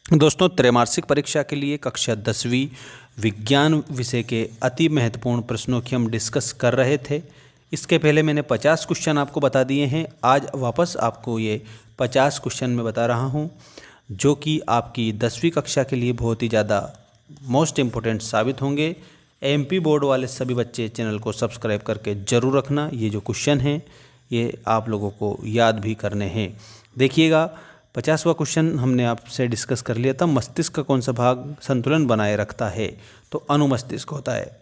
दोस्तों, त्रैमासिक परीक्षा के लिए कक्षा 10वीं विज्ञान विषय के अति महत्वपूर्ण प्रश्नों की हम डिस्कस कर रहे थे। इसके पहले मैंने 50 क्वेश्चन आपको बता दिए हैं। आज वापस आपको ये 50 क्वेश्चन मैं बता रहा हूँ, जो कि आपकी 10वीं कक्षा के लिए बहुत ही ज़्यादा मोस्ट इम्पोर्टेंट साबित होंगे। एमपी बोर्ड वाले सभी बच्चे चैनल को सब्सक्राइब करके ज़रूर रखना। ये जो क्वेश्चन हैं ये आप लोगों को याद भी करने हैं। देखिएगा, 50वां क्वेश्चन हमने आपसे डिस्कस कर लिया था। मस्तिष्क का कौन सा भाग संतुलन बनाए रखता है? तो अनुमस्तिष्क होता है।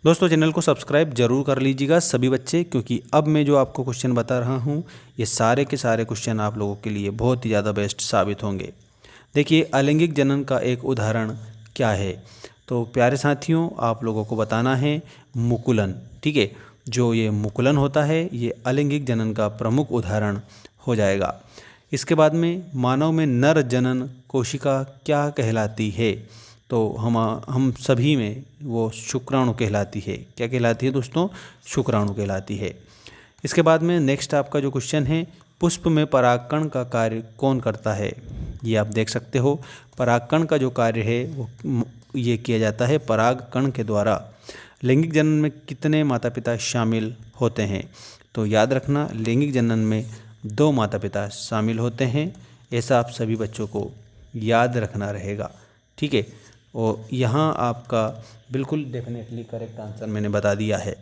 दोस्तों, चैनल को सब्सक्राइब जरूर कर लीजिएगा सभी बच्चे, क्योंकि अब मैं जो आपको क्वेश्चन बता रहा हूँ ये सारे के सारे क्वेश्चन आप लोगों के लिए बहुत ही ज़्यादा बेस्ट साबित होंगे। देखिए, अलैंगिक जनन का एक उदाहरण क्या है? तो प्यारे साथियों, आप लोगों को बताना है मुकुलन। ठीक है, जो ये मुकुलन होता है ये अलैंगिक जनन का प्रमुख उदाहरण हो जाएगा। इसके बाद में मानव में नर जनन कोशिका क्या कहलाती है? तो हम सभी में वो शुक्राणु कहलाती है। क्या कहलाती है दोस्तों? शुक्राणु कहलाती है। इसके बाद में नेक्स्ट आपका जो क्वेश्चन है, पुष्प में परागकण का कार्य कौन करता है? ये आप देख सकते हो, परागकण का जो कार्य है वो ये किया जाता है परागकण के द्वारा। लैंगिक जनन में कितने माता पिता शामिल होते हैं? तो याद रखना, लैंगिक जनन में 2 माता पिता शामिल होते हैं। ऐसा आप सभी बच्चों को याद रखना रहेगा। ठीक है, और यहाँ आपका बिल्कुल डेफिनेटली करेक्ट आंसर मैंने बता दिया है।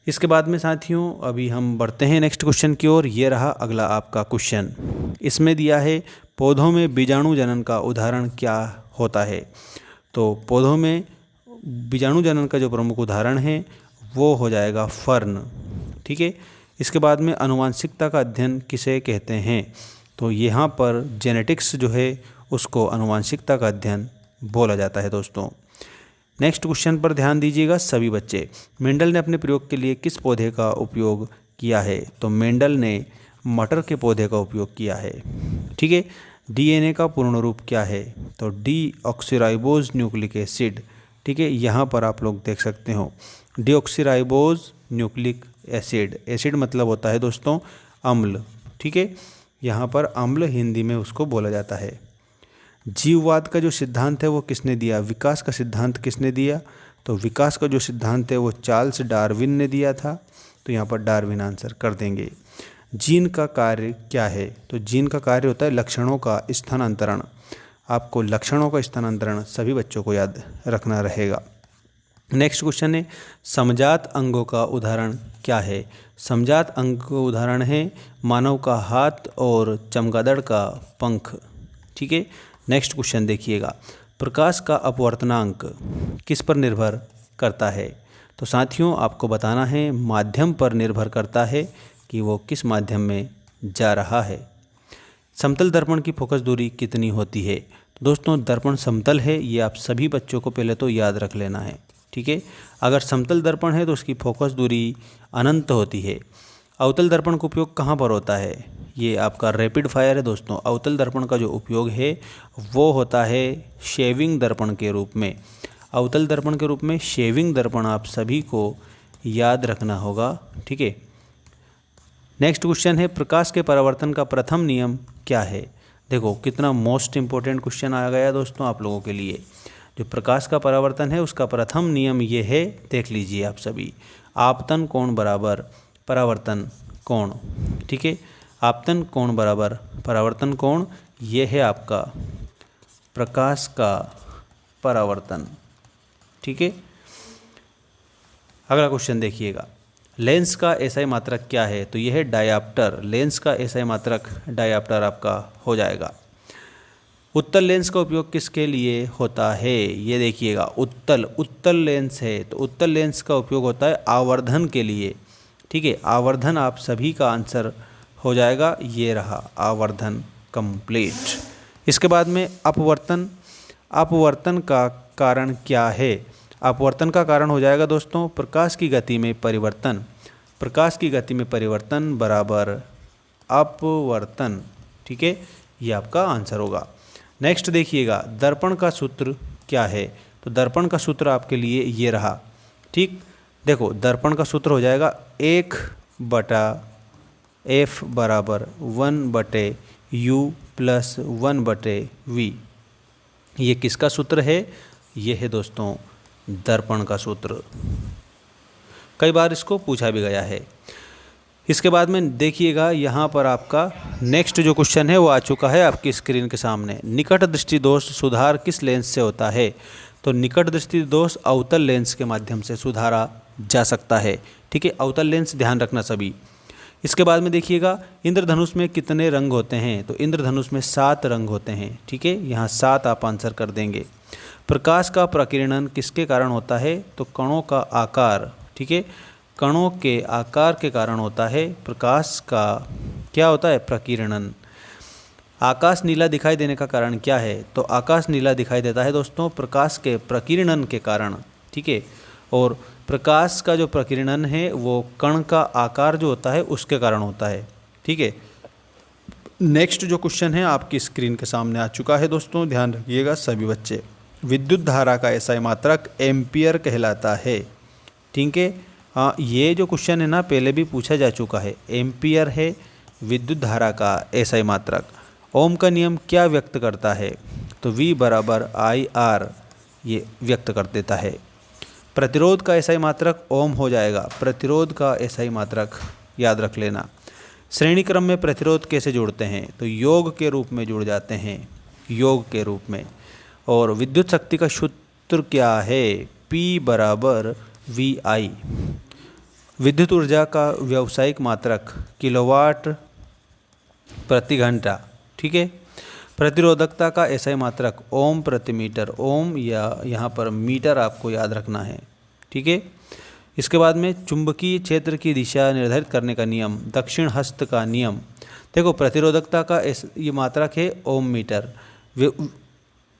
इसके बाद में साथियों अभी हम बढ़ते हैं नेक्स्ट क्वेश्चन की ओर। ये रहा अगला आपका क्वेश्चन। इसमें दिया है पौधों में बीजाणु जनन का उदाहरण क्या होता है? तो पौधों में बीजाणु जनन का जो प्रमुख उदाहरण है वो हो जाएगा फर्न। ठीक है, इसके बाद में आनुवांशिकता का अध्ययन किसे कहते हैं? तो यहाँ पर जेनेटिक्स जो है उसको आनुवांशिकता का अध्ययन बोला जाता है दोस्तों। नेक्स्ट क्वेश्चन पर ध्यान दीजिएगा सभी बच्चे। मेंडल ने अपने प्रयोग के लिए किस पौधे का उपयोग किया है? तो मेंडल ने मटर के पौधे का उपयोग किया है। ठीक है, डीएनए का पूर्ण रूप क्या है? तो डीऑक्सीराइबोज न्यूक्लिक एसिड। ठीक है, यहाँ पर आप लोग देख सकते हो डीऑक्सीराइबोज न्यूक्लिक एसिड। एसिड मतलब होता है दोस्तों अम्ल। ठीक है, यहाँ पर अम्ल हिंदी में उसको बोला जाता है। जीववाद का जो सिद्धांत है वो किसने दिया? विकास का सिद्धांत किसने दिया? तो विकास का जो सिद्धांत है वो चार्ल्स डार्विन ने दिया था। तो यहाँ पर डार्विन आंसर कर देंगे। जीन का कार्य क्या है? तो जीन का कार्य होता है लक्षणों का स्थानांतरण। आपको लक्षणों का स्थानांतरण सभी बच्चों को याद रखना रहेगा। नेक्स्ट क्वेश्चन है, समजात अंगों का उदाहरण क्या है? समजात अंग का उदाहरण है मानव का हाथ और चमगादड़ का पंख। ठीक है, नेक्स्ट क्वेश्चन देखिएगा, प्रकाश का अपवर्तनांक किस पर निर्भर करता है? तो साथियों आपको बताना है माध्यम पर निर्भर करता है कि वो किस माध्यम में जा रहा है। समतल दर्पण की फोकस दूरी कितनी होती है? तो दोस्तों, दर्पण समतल है, ये आप सभी बच्चों को पहले तो याद रख लेना है। ठीक है, अगर समतल दर्पण है तो उसकी फोकस दूरी अनंत होती है। अवतल दर्पण का उपयोग कहाँ पर होता है? ये आपका रैपिड फायर है दोस्तों। अवतल दर्पण का जो उपयोग है वो होता है शेविंग दर्पण के रूप में। अवतल दर्पण के रूप में शेविंग दर्पण आप सभी को याद रखना होगा। ठीक है, नेक्स्ट क्वेश्चन है, प्रकाश के परावर्तन का प्रथम नियम क्या है? देखो कितना मोस्ट इम्पोर्टेंट क्वेश्चन आ गया दोस्तों आप लोगों के लिए। जो प्रकाश का परावर्तन है उसका प्रथम नियम ये है, देख लीजिए आप सभी, आपतन कोण बराबर परावर्तन कोण। ठीक है, आपतन कोण बराबर परावर्तन कोण, ये है आपका प्रकाश का परावर्तन। ठीक है, अगला क्वेश्चन देखिएगा, लेंस का एसआई मात्रक क्या है? तो यह है डायाप्टर। लेंस का एसआई मात्रक डायाप्टर आपका हो जाएगा। उत्तल लेंस का उपयोग किसके लिए होता है? ये देखिएगा, उत्तल लेंस है तो उत्तल लेंस का उपयोग होता है आवर्धन के लिए। ठीक है, आवर्धन आप सभी का आंसर हो जाएगा। ये रहा आवर्धन कंप्लीट। इसके बाद में अपवर्तन। अपवर्तन का कारण क्या है? अपवर्तन का कारण हो जाएगा दोस्तों प्रकाश की गति में परिवर्तन। प्रकाश की गति में परिवर्तन बराबर अपवर्तन। ठीक है, ये आपका आंसर होगा। नेक्स्ट देखिएगा, दर्पण का सूत्र क्या है? तो दर्पण का सूत्र आपके लिए ये रहा। ठीक, देखो दर्पण का सूत्र हो जाएगा 1/F बराबर 1/U + 1/V। ये किसका सूत्र है? ये है दोस्तों दर्पण का सूत्र। कई बार इसको पूछा भी गया है। इसके बाद में देखिएगा यहाँ पर आपका नेक्स्ट जो क्वेश्चन है वो आ चुका है आपकी स्क्रीन के सामने। निकट दृष्टि दोष सुधार किस लेंस से होता है? तो निकट दृष्टि दोष अवतल लेंस के माध्यम से सुधारा जा सकता है। ठीक है, अवतल लेंस ध्यान रखना सभी। इसके बाद में देखिएगा इंद्रधनुष में कितने रंग होते हैं? तो इंद्रधनुष में 7 रंग होते हैं। ठीक है, यहाँ 7 आप आंसर कर देंगे। प्रकाश का प्रकीर्णन किसके कारण होता है? तो कणों का आकार। ठीक है, कणों के आकार के कारण होता है प्रकाश का क्या होता है? प्रकीर्णन। आकाश नीला दिखाई देने का कारण क्या है? तो आकाश नीला दिखाई देता है दोस्तों प्रकाश के प्रकीर्णन के कारण। ठीक है, और प्रकाश का जो प्रकीर्णन है वो कण का आकार जो होता है उसके कारण होता है। ठीक है, नेक्स्ट जो क्वेश्चन है आपकी स्क्रीन के सामने आ चुका है दोस्तों, ध्यान रखिएगा सभी बच्चे। विद्युत धारा का एसआई मात्रक एम्पियर कहलाता है। ठीक है, हाँ, ये जो क्वेश्चन है ना पहले भी पूछा जा चुका है। एम्पियर है विद्युत धारा का एसआई मात्रक। ओम का नियम क्या व्यक्त करता है? तो V बराबर IR ये व्यक्त कर देता है। प्रतिरोध का एसआई मात्रक ओम हो जाएगा। प्रतिरोध का एसआई मात्रक याद रख लेना। श्रेणी क्रम में प्रतिरोध कैसे जोड़ते हैं? तो योग के रूप में जुड़ जाते हैं, योग के रूप में। और विद्युत शक्ति का सूत्र क्या है? P बराबर VI। विद्युत ऊर्जा का व्यावसायिक मात्रक किलोवाट प्रति घंटा। ठीक है, प्रतिरोधकता का एसआई मात्रक ओम प्रति मीटर। ओम या यहाँ पर मीटर आपको याद रखना है। ठीक है, इसके बाद में चुंबकीय क्षेत्र की दिशा निर्धारित करने का नियम, दक्षिण हस्त का नियम। देखो प्रतिरोधकता का ये मात्रक है ओम मीटर।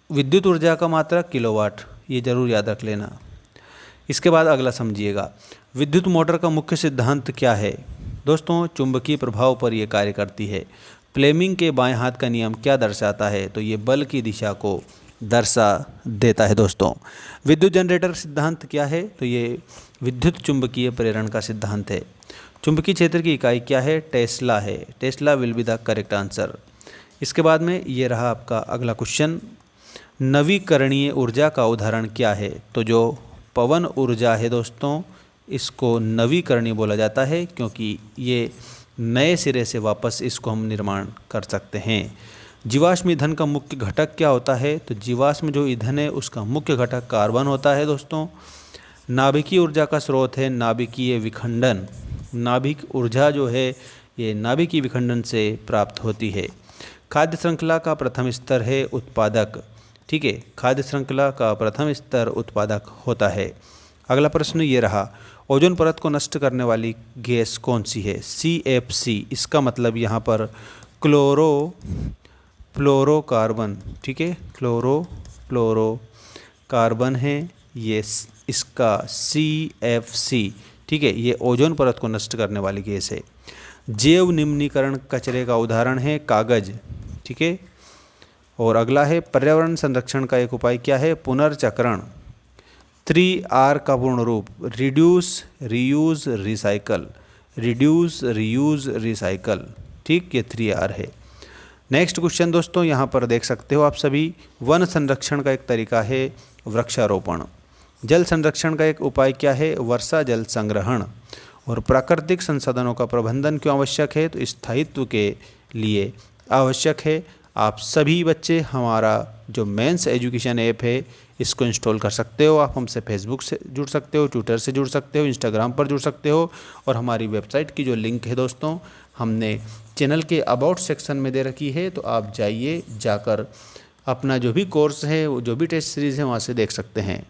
विद्युत ऊर्जा का मात्रक किलोवाट, ये जरूर याद रख लेना। इसके बाद अगला समझिएगा, विद्युत मोटर का मुख्य सिद्धांत क्या है? दोस्तों चुंबकीय प्रभाव पर यह कार्य करती है। फ्लेमिंग के बाएं हाथ का नियम क्या दर्शाता है? तो ये बल की दिशा को दर्शा देता है दोस्तों। विद्युत जनरेटर सिद्धांत क्या है? तो ये विद्युत चुंबकीय प्रेरण का सिद्धांत है। चुंबकीय क्षेत्र की इकाई क्या है? टेस्ला है। Tesla will be the correct answer. इसके बाद में ये रहा आपका अगला क्वेश्चन, नवीकरणीय ऊर्जा का उदाहरण क्या है? तो जो पवन ऊर्जा है दोस्तों इसको नवीकरणीय बोला जाता है, क्योंकि ये नए सिरे से वापस इसको हम निर्माण कर सकते हैं। जीवाश्म ईंधन का मुख्य घटक क्या होता है? तो जीवाश्म जो ईंधन है उसका मुख्य घटक कार्बन होता है दोस्तों। नाभिकीय ऊर्जा का स्रोत है नाभिकीय विखंडन। नाभिक ऊर्जा जो है ये नाभिकीय विखंडन से प्राप्त होती है। खाद्य श्रृंखला का प्रथम स्तर है उत्पादक। ठीक है, खाद्य श्रृंखला का प्रथम स्तर उत्पादक होता है। अगला प्रश्न ये रहा, ओजोन परत को नष्ट करने वाली गैस कौन सी है? CFC। इसका मतलब यहाँ पर फ्लोरोकार्बन। ठीक है, फ्लोरोकार्बन है ये इसका CFC। ठीक है, ये ओजोन परत को नष्ट करने वाली गैस है। जैव निम्नीकरण कचरे का उदाहरण है कागज। ठीक है, और अगला है पर्यावरण संरक्षण का एक उपाय क्या है? पुनर्चक्रण। 3R का पूर्ण रूप reduce, reuse, recycle. Reduce, reuse, recycle. ठीक, ये 3R है। नेक्स्ट क्वेश्चन दोस्तों यहाँ पर देख सकते हो आप सभी, वन संरक्षण का एक तरीका है वृक्षारोपण। जल संरक्षण का एक उपाय क्या है? वर्षा जल संग्रहण। और प्राकृतिक संसाधनों का प्रबंधन क्यों आवश्यक है? तो स्थायित्व के लिए आवश्यक है। आप सभी बच्चे हमारा जो मेंस एजुकेशन ऐप है इसको इंस्टॉल कर सकते हो। आप हमसे फेसबुक से जुड़ सकते हो, ट्विटर से जुड़ सकते हो, इंस्टाग्राम पर जुड़ सकते हो। और हमारी वेबसाइट की जो लिंक है दोस्तों हमने चैनल के अबाउट सेक्शन में दे रखी है, तो आप जाइए, जाकर अपना जो भी कोर्स है, जो भी टेस्ट सीरीज़ है वहाँ से देख सकते हैं।